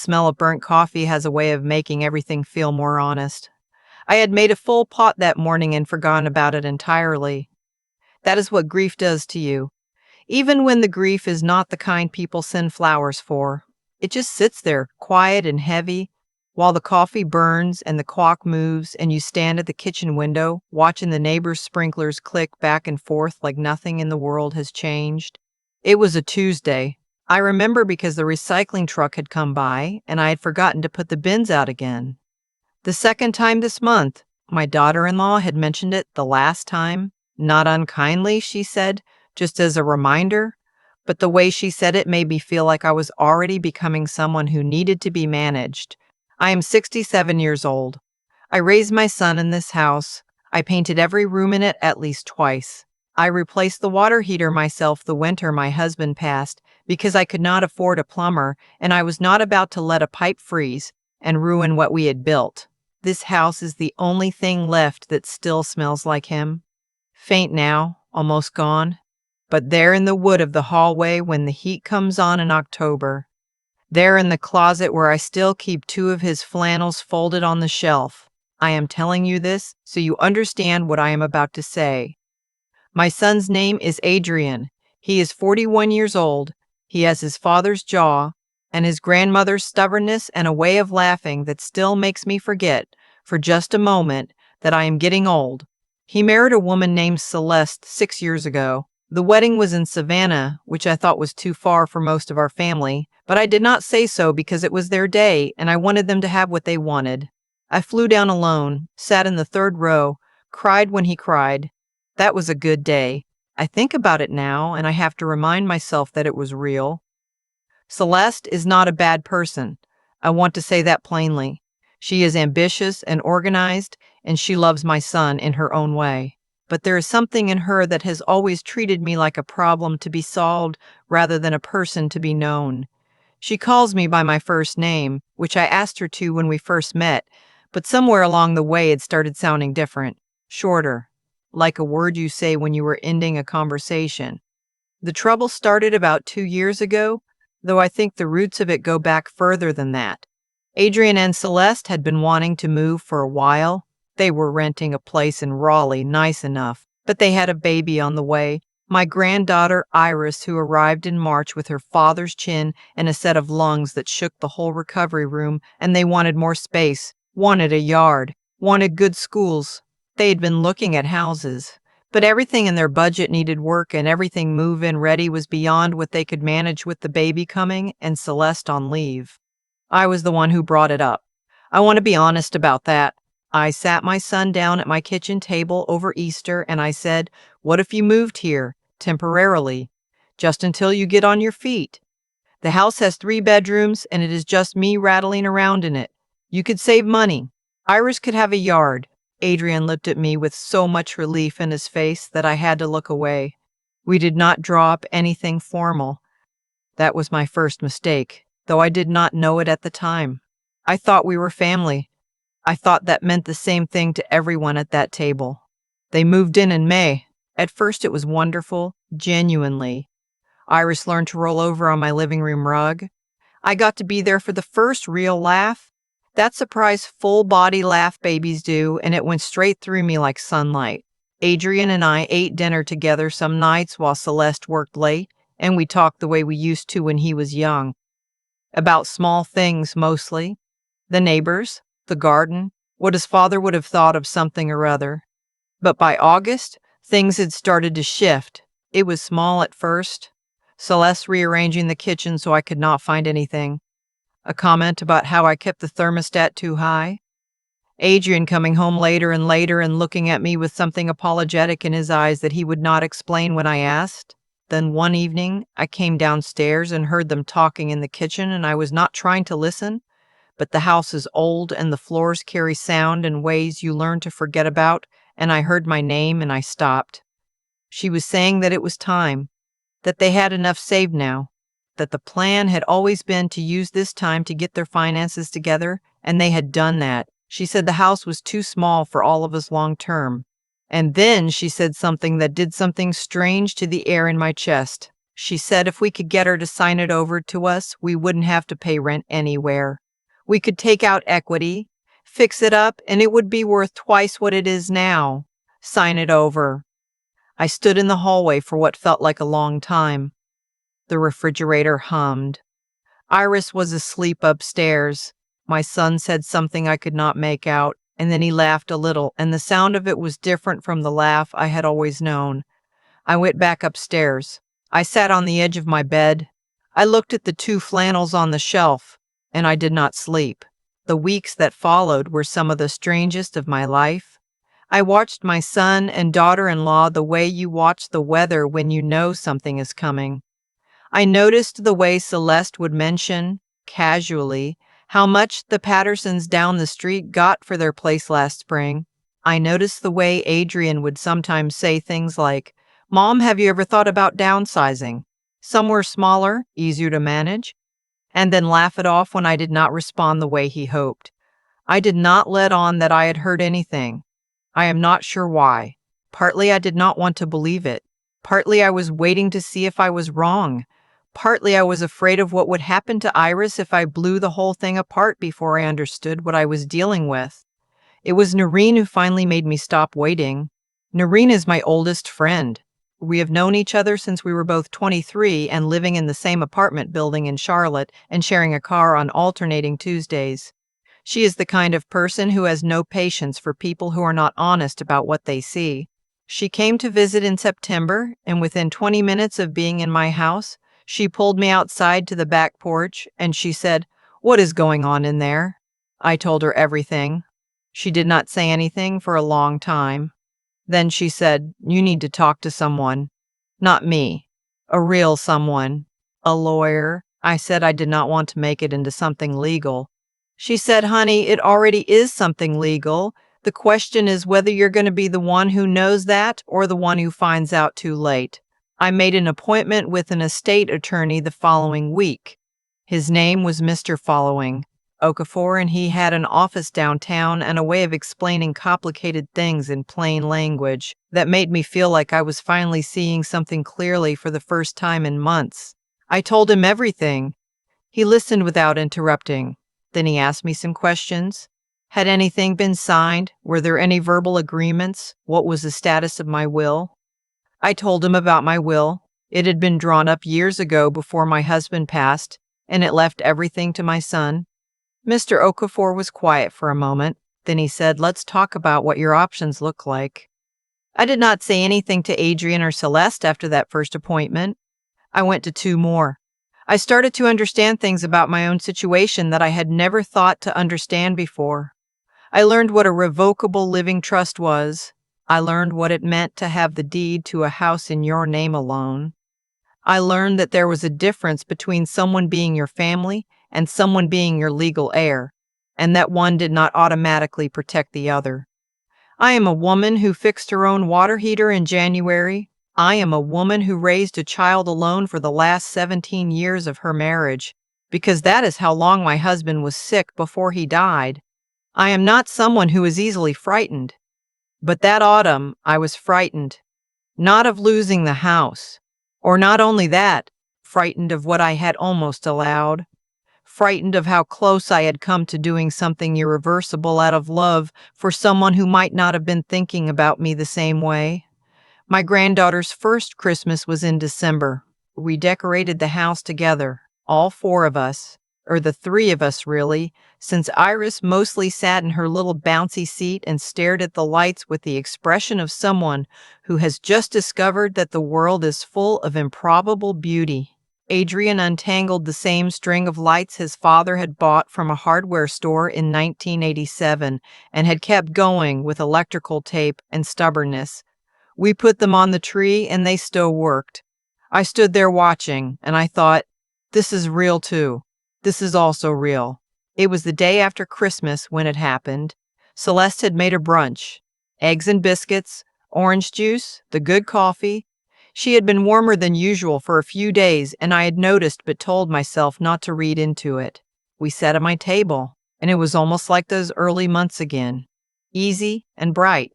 Smell of burnt coffee has a way of making everything feel more honest. I had made a full pot that morning and forgotten about it entirely. That is what grief does to you. Even when the grief is not the kind people send flowers for, it just sits there, quiet and heavy, while the coffee burns and the clock moves and you stand at the kitchen window watching the neighbors' sprinklers click back and forth like nothing in the world has changed. It was a Tuesday. I remember because the recycling truck had come by and I had forgotten to put the bins out again. The second time this month, my daughter-in-law had mentioned it the last time. Not unkindly, she said, just as a reminder, but the way she said it made me feel like I was already becoming someone who needed to be managed. I am 67 years old. I raised my son in this house. I painted every room in it at least twice. I replaced the water heater myself the winter my husband passed because I could not afford a plumber, and I was not about to let a pipe freeze and ruin what we had built. This house is the only thing left that still smells like him. Faint now, almost gone, but there in the wood of the hallway when the heat comes on in October. There in the closet where I still keep two of his flannels folded on the shelf. I am telling you this so you understand what I am about to say. My son's name is Adrian. He is 41 years old. He has his father's jaw and his grandmother's stubbornness and a way of laughing that still makes me forget, for just a moment, that I am getting old. He married a woman named Celeste 6 years ago. The wedding was in Savannah, which I thought was too far for most of our family, but I did not say so because it was their day and I wanted them to have what they wanted. I flew down alone, sat in the third row, cried when he cried. That was a good day. I think about it now and I have to remind myself that it was real. Celeste is not a bad person. I want to say that plainly. She is ambitious and organized, and she loves my son in her own way. But there is something in her that has always treated me like a problem to be solved rather than a person to be known. She calls me by my first name, which I asked her to when we first met, but somewhere along the way it started sounding different, shorter, like a word you say when you were ending a conversation. The trouble started about 2 years ago, though I think the roots of it go back further than that. Adrian and Celeste had been wanting to move for a while. They were renting a place in Raleigh, nice enough, but they had a baby on the way, my granddaughter Iris, who arrived in March with her father's chin and a set of lungs that shook the whole recovery room, and they wanted more space, wanted a yard, wanted good schools. They had been looking at houses, but everything in their budget needed work and everything move-in ready was beyond what they could manage with the baby coming and Celeste on leave. I was the one who brought it up. I want to be honest about that. I sat my son down at my kitchen table over Easter and I said, "What if you moved here, temporarily, just until you get on your feet? The house has 3 bedrooms and it is just me rattling around in it. You could save money. Iris could have a yard." Adrian looked at me with so much relief in his face that I had to look away. We did not draw up anything formal. That was my first mistake, though I did not know it at the time. I thought we were family. I thought that meant the same thing to everyone at that table. They moved in May. At first it was wonderful, genuinely. Iris learned to roll over on my living room rug. I got to be there for the first real laugh. That surprise full-body laugh babies do, and it went straight through me like sunlight. Adrian and I ate dinner together some nights while Celeste worked late, and we talked the way we used to when he was young. About small things, mostly. The neighbors, the garden, what his father would have thought of something or other. But by August, things had started to shift. It was small at first. Celeste rearranging the kitchen so I could not find anything. A comment about how I kept the thermostat too high. Adrian coming home later and later and looking at me with something apologetic in his eyes that he would not explain when I asked. Then one evening, I came downstairs and heard them talking in the kitchen, and I was not trying to listen, but the house is old and the floors carry sound in ways you learn to forget about, and I heard my name and I stopped. She was saying that it was time, that they had enough saved now, that the plan had always been to use this time to get their finances together, and they had done that. She said the house was too small for all of us long term. And then she said something that did something strange to the air in my chest. She said if we could get her to sign it over to us, we wouldn't have to pay rent anywhere. We could take out equity, fix it up, and it would be worth twice what it is now. Sign it over. I stood in the hallway for what felt like a long time. The refrigerator hummed. Iris was asleep upstairs. My son said something I could not make out, and then he laughed a little, and the sound of it was different from the laugh I had always known. I went back upstairs. I sat on the edge of my bed. I looked at the two flannels on the shelf, and I did not sleep. The weeks that followed were some of the strangest of my life. I watched my son and daughter-in-law the way you watch the weather when you know something is coming. I noticed the way Celeste would mention, casually, how much the Pattersons down the street got for their place last spring. I noticed the way Adrian would sometimes say things like, "Mom, have you ever thought about downsizing? Somewhere smaller, easier to manage?" And then laugh it off when I did not respond the way he hoped. I did not let on that I had heard anything. I am not sure why. Partly I did not want to believe it. Partly I was waiting to see if I was wrong. Partly I was afraid of what would happen to Iris if I blew the whole thing apart before I understood what I was dealing with. It was Noreen who finally made me stop waiting. Noreen is my oldest friend. We have known each other since we were both 23 and living in the same apartment building in Charlotte and sharing a car on alternating Tuesdays. She is the kind of person who has no patience for people who are not honest about what they see. She came to visit in September, and within 20 minutes of being in my house, she pulled me outside to the back porch, and she said, "What is going on in there?" I told her everything. She did not say anything for a long time. Then she said, "You need to talk to someone." Not me. A real someone. A lawyer. I said I did not want to make it into something legal. She said, "Honey, it already is something legal. The question is whether you're going to be the one who knows that or the one who finds out too late." I made an appointment with an estate attorney the following week. His name was Mr. Following Okafor, and he had an office downtown and a way of explaining complicated things in plain language that made me feel like I was finally seeing something clearly for the first time in months. I told him everything. He listened without interrupting. Then he asked me some questions. Had anything been signed? Were there any verbal agreements? What was the status of my will? I told him about my will. It had been drawn up years ago before my husband passed, and it left everything to my son. Mr. Okafor was quiet for a moment. Then he said, "Let's talk about what your options look like." I did not say anything to Adrian or Celeste after that first appointment. I went to two more. I started to understand things about my own situation that I had never thought to understand before. I learned what a revocable living trust was. I learned what it meant to have the deed to a house in your name alone. I learned that there was a difference between someone being your family and someone being your legal heir, and that one did not automatically protect the other. I am a woman who fixed her own water heater in January. I am a woman who raised a child alone for the last 17 years of her marriage, because that is how long my husband was sick before he died. I am not someone who is easily frightened. But that autumn, I was frightened, not of losing the house, or not only that, frightened of what I had almost allowed, frightened of how close I had come to doing something irreversible out of love for someone who might not have been thinking about me the same way. My granddaughter's first Christmas was in December. We decorated the house together, all four of us, or the three of us really, since Iris mostly sat in her little bouncy seat and stared at the lights with the expression of someone who has just discovered that the world is full of improbable beauty. Adrian untangled the same string of lights his father had bought from a hardware store in 1987 and had kept going with electrical tape and stubbornness. We put them on the tree and they still worked. I stood there watching, and I thought, this is real too. This is also real. It was the day after Christmas when it happened. Celeste had made a brunch. Eggs and biscuits, orange juice, the good coffee. She had been warmer than usual for a few days, and I had noticed but told myself not to read into it. We sat at my table, and it was almost like those early months again. Easy and bright.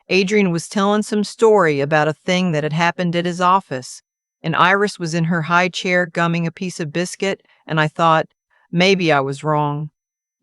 Adrian was telling some story about a thing that had happened at his office, and Iris was in her high chair gumming a piece of biscuit, and I thought, maybe I was wrong.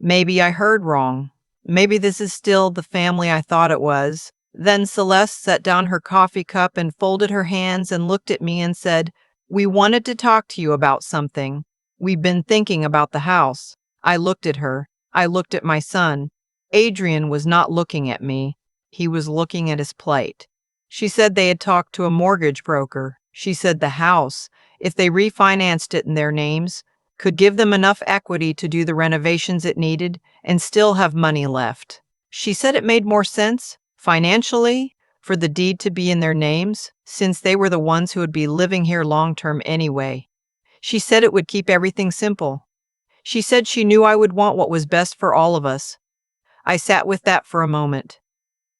Maybe I heard wrong. Maybe this is still the family I thought it was. Then Celeste set down her coffee cup and folded her hands and looked at me and said, "We wanted to talk to you about something. We've been thinking about the house." I looked at her. I looked at my son. Adrian was not looking at me. He was looking at his plate. She said they had talked to a mortgage broker. She said the house, if they refinanced it in their names, could give them enough equity to do the renovations it needed and still have money left. She said it made more sense, financially, for the deed to be in their names, since they were the ones who would be living here long-term anyway. She said it would keep everything simple. She said she knew I would want what was best for all of us. I sat with that for a moment.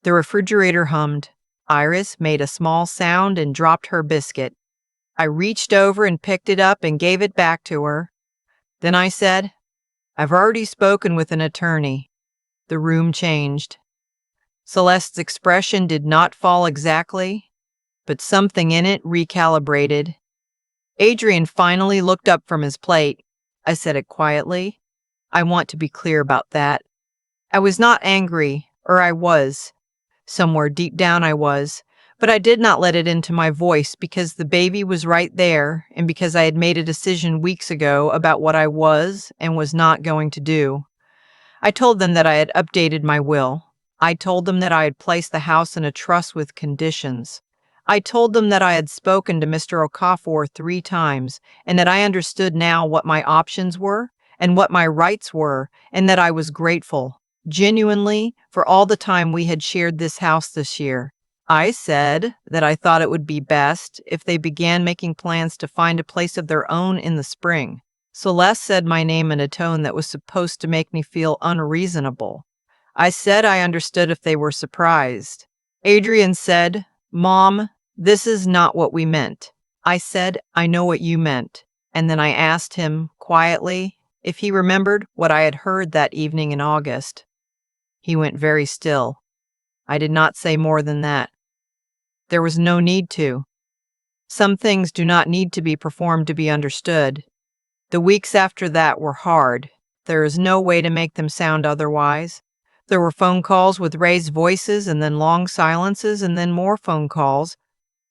The refrigerator hummed. Iris made a small sound and dropped her biscuit. I reached over and picked it up and gave it back to her. Then I said, "I've already spoken with an attorney." The room changed. Celeste's expression did not fall exactly, but something in it recalibrated. Adrian finally looked up from his plate. I said it quietly. "I want to be clear about that. I was not angry, or I was. Somewhere deep down I was, but I did not let it into my voice because the baby was right there and because I had made a decision weeks ago about what I was and was not going to do. I told them that I had updated my will. I told them that I had placed the house in a trust with conditions. I told them that I had spoken to Mr. Okafor 3 times and that I understood now what my options were and what my rights were and that I was grateful, genuinely, for all the time we had shared this house this year. I said that I thought it would be best if they began making plans to find a place of their own in the spring. Celeste said my name in a tone that was supposed to make me feel unreasonable. I said I understood if they were surprised. Adrian said, "Mom, this is not what we meant." I said, "I know what you meant." And then I asked him, quietly, if he remembered what I had heard that evening in August. He went very still. I did not say more than that. There was no need to. Some things do not need to be performed to be understood. The weeks after that were hard. There is no way to make them sound otherwise. There were phone calls with raised voices and then long silences and then more phone calls.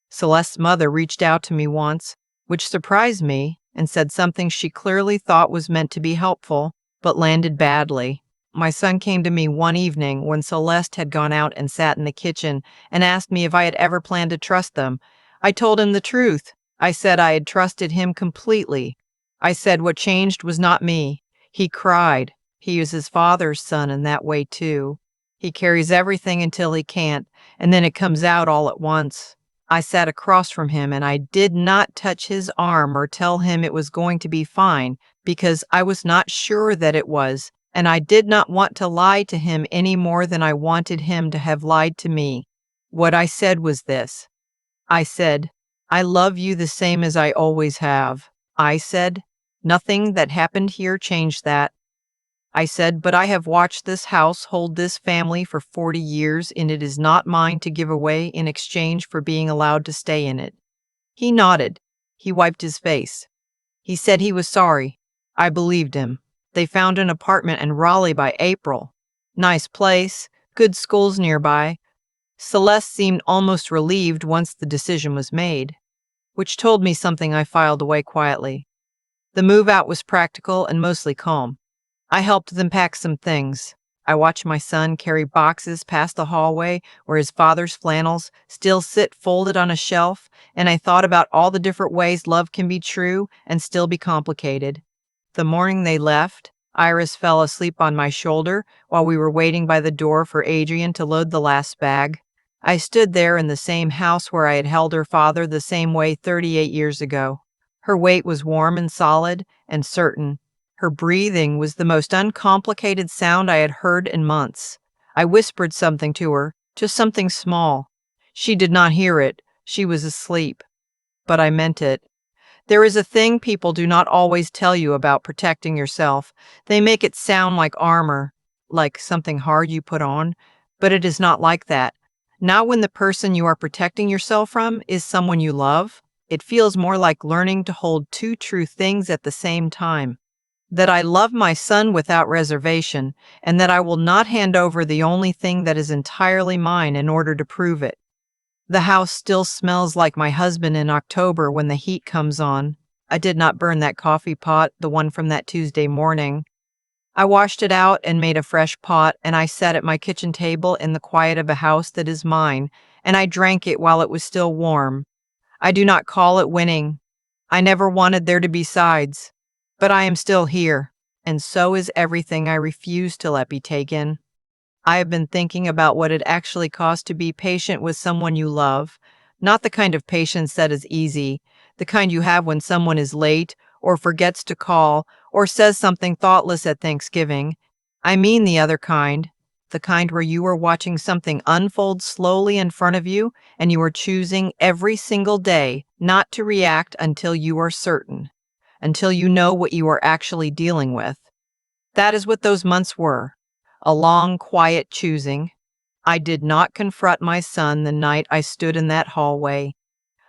Celeste's mother reached out to me once, which surprised me, and said something she clearly thought was meant to be helpful, but landed badly. My son came to me one evening when Celeste had gone out and sat in the kitchen and asked me if I had ever planned to trust them. I told him the truth. I said I had trusted him completely. I said what changed was not me. He cried. He is his father's son in that way, too. He carries everything until he can't, and then it comes out all at once. I sat across from him, and I did not touch his arm or tell him it was going to be fine, because I was not sure that it was, and I did not want to lie to him any more than I wanted him to have lied to me. What I said was this. I said, "I love you the same as I always have." I said, "Nothing that happened here changed that." I said, "But I have watched this house hold this family for 40 years, and it is not mine to give away in exchange for being allowed to stay in it." He nodded. He wiped his face. He said he was sorry. I believed him. They found an apartment in Raleigh by April. Nice place, good schools nearby. Celeste seemed almost relieved once the decision was made, which told me something I filed away quietly. The move out was practical and mostly calm. I helped them pack some things. I watched my son carry boxes past the hallway where his father's flannels still sit folded on a shelf, and I thought about all the different ways love can be true and still be complicated. The morning they left, Iris fell asleep on my shoulder while we were waiting by the door for Adrian to load the last bag. I stood there in the same house where I had held her father the same way 38 years ago. Her weight was warm and solid and certain. Her breathing was the most uncomplicated sound I had heard in months. I whispered something to her, just something small. She did not hear it. She was asleep. But I meant it. There is a thing people do not always tell you about protecting yourself. They make it sound like armor, like something hard you put on, but it is not like that. Not when the person you are protecting yourself from is someone you love. It feels more like learning to hold two true things at the same time. That I love my son without reservation, and that I will not hand over the only thing that is entirely mine in order to prove it. The house still smells like my husband in October when the heat comes on. I did not burn that coffee pot, the one from that Tuesday morning. I washed it out and made a fresh pot, and I sat at my kitchen table in the quiet of a house that is mine, and I drank it while it was still warm. I do not call it winning. I never wanted there to be sides. But I am still here, and so is everything I refuse to let be taken. I have been thinking about what it actually costs to be patient with someone you love, not the kind of patience that is easy, the kind you have when someone is late, or forgets to call, or says something thoughtless at Thanksgiving. I mean the kind where you are watching something unfold slowly in front of you, and you are choosing every single day not to react until you are certain, until you know what you are actually dealing with. That is what those months were. A long, quiet choosing. I did not confront my son the night I stood in that hallway.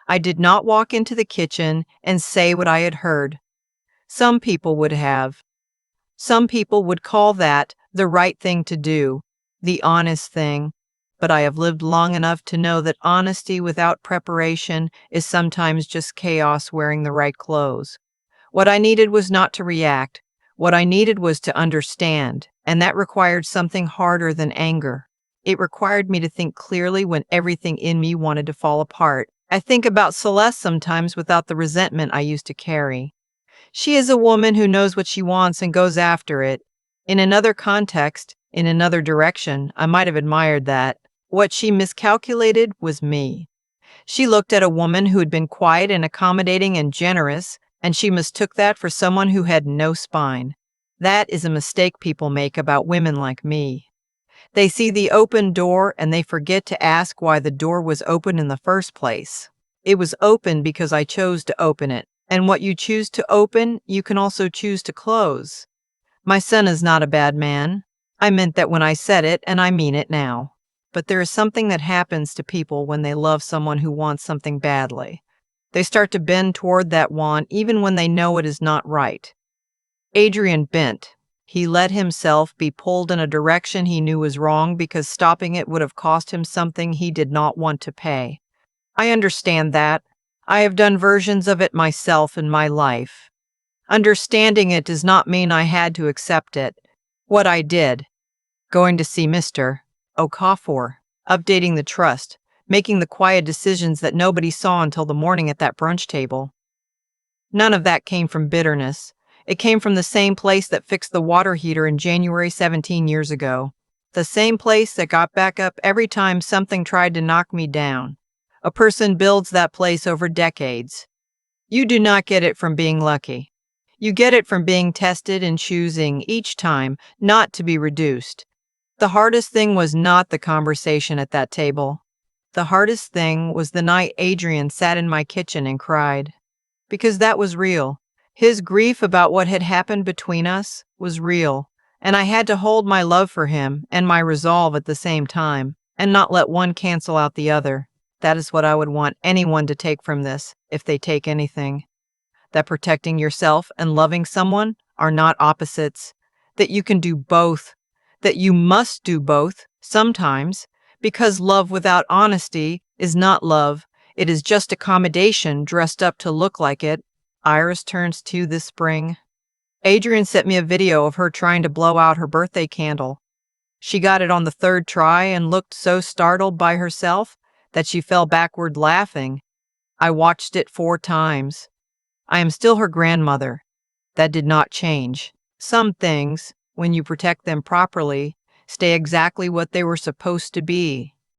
I did not walk into the kitchen and say what I had heard. Some people would have. Some people would call that the right thing to do, the honest thing. But I have lived long enough to know that honesty without preparation is sometimes just chaos wearing the right clothes. What I needed was not to react. What I needed was to understand, and that required something harder than anger. It required me to think clearly when everything in me wanted to fall apart. I think about Celeste sometimes without the resentment I used to carry. She is a woman who knows what she wants and goes after it. In another context, in another direction, I might have admired that. What she miscalculated was me. She looked at a woman who had been quiet and accommodating and generous, and she mistook that for someone who had no spine. That is a mistake people make about women like me. They see the open door and they forget to ask why the door was open in the first place. It was open because I chose to open it, and what you choose to open, you can also choose to close. My son is not a bad man. I meant that when I said it, and I mean it now. But there is something that happens to people when they love someone who wants something badly. They start to bend toward that want even when they know it is not right. Adrian bent. He let himself be pulled in a direction he knew was wrong because stopping it would have cost him something he did not want to pay. I understand that. I have done versions of it myself in my life. Understanding it does not mean I had to accept it. What I did, going to see Mr. Okafor, updating the trust, making the quiet decisions that nobody saw until the morning at that brunch table. None of that came from bitterness. It came from the same place that fixed the water heater in January 17 years ago. The same place that got back up every time something tried to knock me down. A person builds that place over decades. You do not get it from being lucky. You get it from being tested and choosing each time not to be reduced. The hardest thing was not the conversation at that table. The hardest thing was the night Adrian sat in my kitchen and cried. Because that was real. His grief about what had happened between us was real, and I had to hold my love for him and my resolve at the same time, and not let one cancel out the other. That is what I would want anyone to take from this, if they take anything. That protecting yourself and loving someone are not opposites, that you can do both, that you must do both sometimes, because love without honesty is not love. It is just accommodation dressed up to look like it. Iris turns 2 this spring. Adrian sent me a video of her trying to blow out her birthday candle. She got it on the 3rd try and looked so startled by herself that she fell backward laughing. I watched it 4 times. I am still her grandmother. That did not change. Some things, when you protect them properly, stay exactly what they were supposed to be.